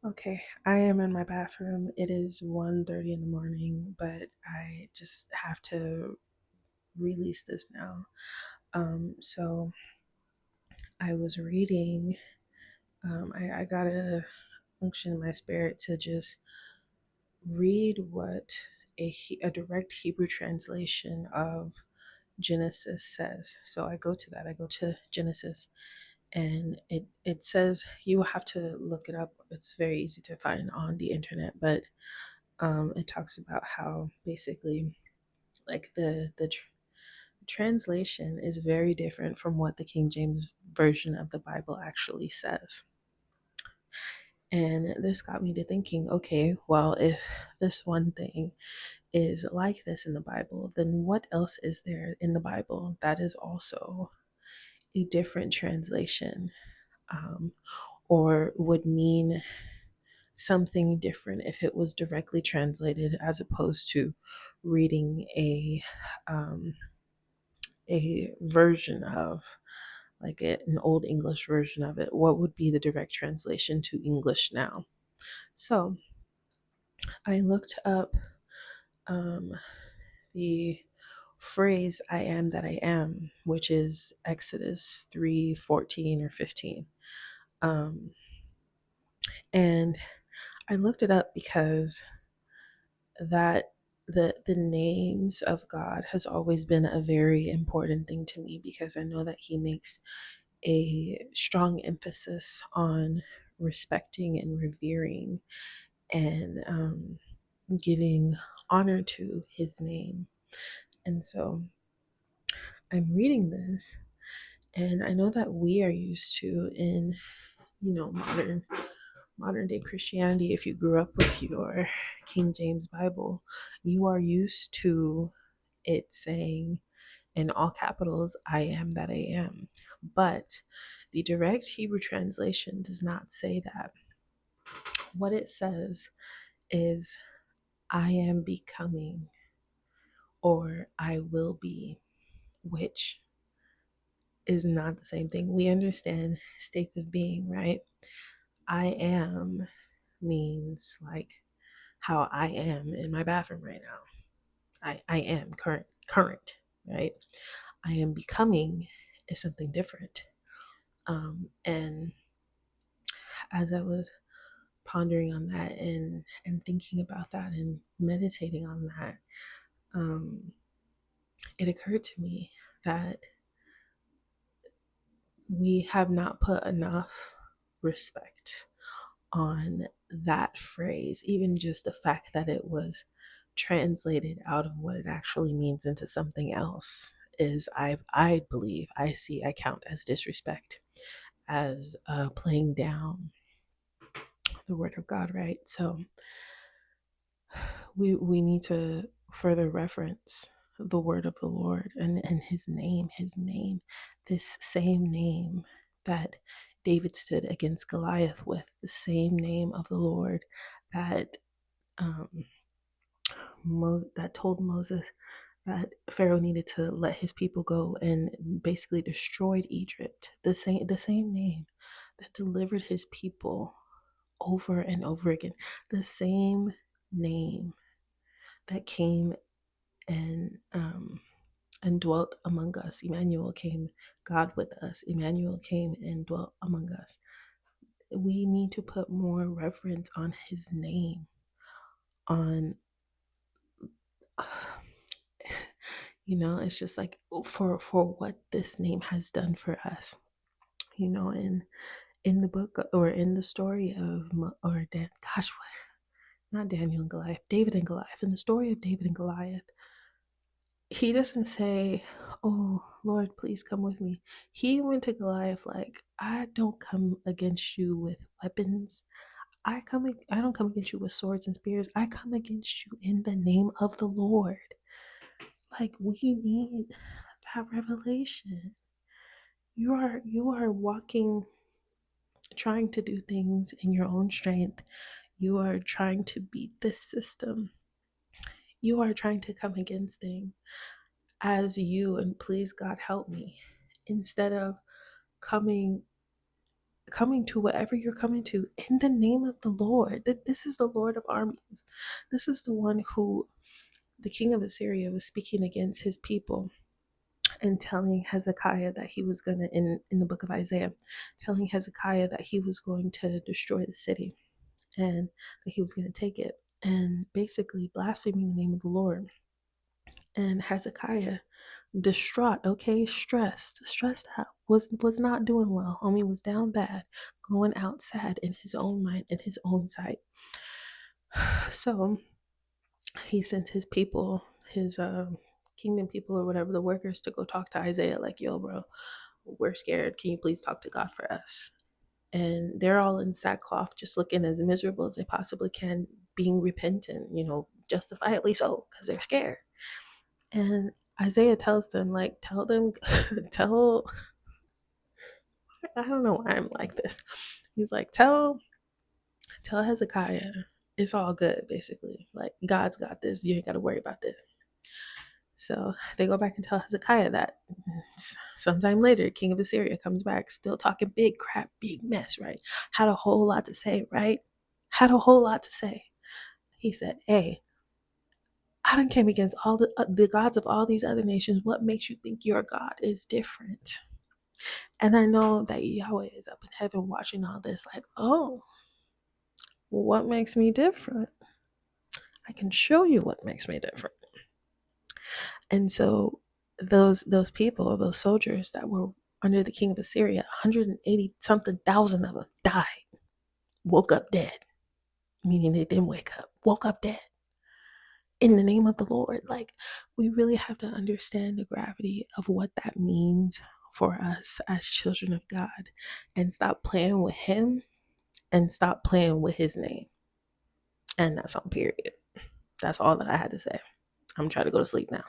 Okay, I am in my bathroom. It is 1:30 in the morning, but I just have to release this now. So I was reading, I got a unction in my spirit to just read what a direct Hebrew translation of Genesis says. So I go to that, I go to Genesis, and it says, you will have to look it up. It's very easy to find on the internet, but it talks about how basically like the translation is very different from what the King James version of the Bible actually says. And this got me to thinking, okay, well, if this one thing is like this in the Bible, then what else is there in the Bible that is also a different translation, um, or would mean something different if it was directly translated as opposed to reading um, a version of an old English version of it? What would be the direct translation to English now? So I looked up um, the phrase "I am that I am," which is Exodus 3:14 or 15. Um, and I looked it up because that the names of God has always been a very important thing to me, because I know that he makes a strong emphasis on respecting and revering and giving honor to his name. And so I'm reading this, and I know that we are used to, in modern day Christianity, if you grew up with your King James Bible, you are used to it saying in all capitals, "I am that I am." But the direct Hebrew translation does not say that. What it says is, "I am becoming," or "I will be," which is not the same thing. We understand states of being, right? "I am" means like how I am in my bathroom right now. I am current, right? "I am becoming" is something different. And as I was pondering on that and thinking about that and meditating on that, um, it occurred to me that we have not put enough respect on that phrase. Even just the fact that it was translated out of what it actually means into something else is, I believe, I count as disrespect, as playing down the word of God, right? So we need to further reference the word of the Lord and his name, this same name that David stood against Goliath with, the same name of the Lord that um, that told Moses that Pharaoh needed to let his people go and basically destroyed Egypt. The same name that delivered his people over and over again. The same name that came and dwelt among us. Emmanuel came, God with us. Emmanuel came and dwelt among us. We need to put more reverence on his name, on it's just like, for what this name has done for us. In the book, or in the story of not Daniel and Goliath, David and Goliath. In the story of David and Goliath, he doesn't say, "Oh Lord, please come with me." He went to Goliath like, "I don't come against you with weapons. I don't come against you with swords and spears. I come against you in the name of the Lord." Like, we need that revelation. You are walking, trying to do things in your own strength. You are trying to beat this system. You are trying to come against things as you, and please God help me, instead of coming coming to whatever you're coming to in the name of the Lord. That this is the Lord of armies. This is the one who the king of Assyria was speaking against his people and telling Hezekiah that he was going to, in the book of Isaiah, telling Hezekiah that he was going to destroy the city and that he was going to take it, and basically blaspheming the name of the Lord. And Hezekiah, distraught, okay, stressed out, was not doing well. Homie was down bad, going out sad in his own mind, in his own sight. So he sent his people, his kingdom people or whatever, the workers, to go talk to Isaiah, like, yo, bro, we're scared. Can you please talk to God for us? And they're all in sackcloth, just looking as miserable as they possibly can, being repentant, justifiably so, because they're scared. And Isaiah tells them, like, tell them, tell, I don't know why I'm like this. He's like, tell Hezekiah it's all good, basically. Like, God's got this. You ain't got to worry about this. So they go back and tell Hezekiah that. Sometime later, king of Assyria comes back, still talking big crap, big mess, right? Had a whole lot to say, right? Had a whole lot to say. He said, hey, I done came against all the gods of all these other nations. What makes you think your God is different? And I know that Yahweh is up in heaven watching all this, like, oh, what makes me different? I can show you what makes me different. And so those people, those soldiers that were under the king of Assyria, 180 something thousand of them died, woke up dead, meaning they didn't wake up, woke up dead in the name of the Lord. Like, we really have to understand the gravity of what that means for us as children of God, and stop playing with him and stop playing with his name. And that's on period. That's all that I had to say. I'm trying to go to sleep now.